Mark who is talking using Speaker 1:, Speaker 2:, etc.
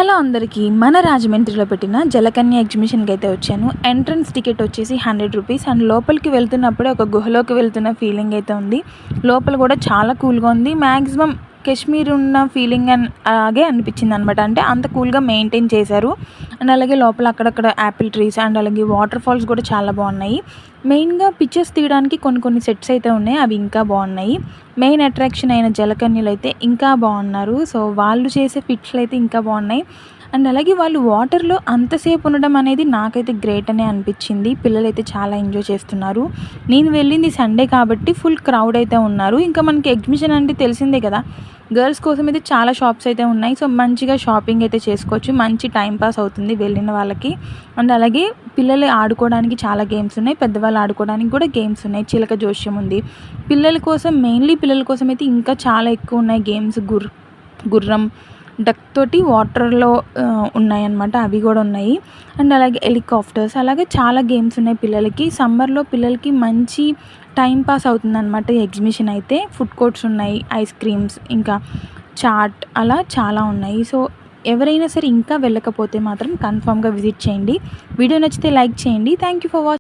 Speaker 1: Hello అందరికీ మన రాజమండ్రిలో పెట్టిన జలకన్య ఎగ్జిబిషన్కి అయితే వచ్చాను. ఎంట్రన్స్ టికెట్ వచ్చేసి 100 రూపీస్ అండ్ లోపలికి వెళ్తున్నప్పుడే ఒక గుహలోకి వెళ్తున్న ఫీలింగ్ అయితే ఉంది. లోపల కూడా చాలా కూల్గా ఉంది. మ్యాక్సిమం కాశ్మీర్ ఉన్న ఫీలింగ్ అలాగే అనిపించింది అనమాట. అంటే అంత కూల్గా మెయింటైన్ చేశారు. అండ్ అలాగే లోపల అక్కడక్కడ యాపిల్ ట్రీస్ అండ్ అలాగే వాటర్ ఫాల్స్ కూడా చాలా బాగున్నాయి. మెయిన్గా పిక్చర్స్ తీయడానికి కొన్ని సెట్స్ అయితే ఉన్నాయి, అవి ఇంకా బాగున్నాయి. మెయిన్ అట్రాక్షన్ అయిన జలకన్యలు అయితే ఇంకా బాగున్నారు. సో వాళ్ళు చేసే పిక్స్లు అయితే ఇంకా బాగున్నాయి. అండ్ అలాగే వాళ్ళు వాటర్లో అంతసేపు ఉండడం అనేది నాకైతే గ్రేట్ అనే అనిపించింది. పిల్లలైతే చాలా ఎంజాయ్ చేస్తున్నారు. నేను వెళ్ళింది సండే కాబట్టి ఫుల్ క్రౌడ్ అయితే ఉన్నారు. ఇంకా మనకి ఎగ్జిబిషన్ అంటే తెలిసిందే కదా, గర్ల్స్ కోసం అయితే చాలా షాప్స్ అయితే ఉన్నాయి. సో మంచిగా షాపింగ్ అయితే చేసుకోవచ్చు. మంచి టైం పాస్ అవుతుంది వెళ్ళిన వాళ్ళకి. అండ్ అలాగే పిల్లలు ఆడుకోవడానికి చాలా గేమ్స్ ఉన్నాయి, పెద్దవాళ్ళు ఆడుకోవడానికి కూడా గేమ్స్ ఉన్నాయి. చిలక జోష్యం ఉంది. పిల్లల కోసం, మెయిన్లీ పిల్లల కోసం అయితే ఇంకా చాలా ఎక్కువ ఉన్నాయి గేమ్స్. గుర్రం డక్ తోటి వాటర్లో ఉన్నాయన్నమాట, అవి కూడా ఉన్నాయి. అండ్ అలాగే హెలికాప్టర్స్, అలాగే చాలా గేమ్స్ ఉన్నాయి పిల్లలకి. సమ్మర్లో పిల్లలకి మంచి టైం పాస్ అవుతుందన్నమాట ఈ ఎగ్జిబిషన్ అయితే. ఫుడ్ కోర్ట్స్ ఉన్నాయి, ఐస్ క్రీమ్స్, ఇంకా చాట్, అలా చాలా ఉన్నాయి. సో ఎవరైనా సరే ఇంకా వెళ్ళకపోతే మాత్రం కన్ఫామ్గా విజిట్ చేయండి. వీడియో నచ్చితే లైక్ చేయండి. Thank you for watching.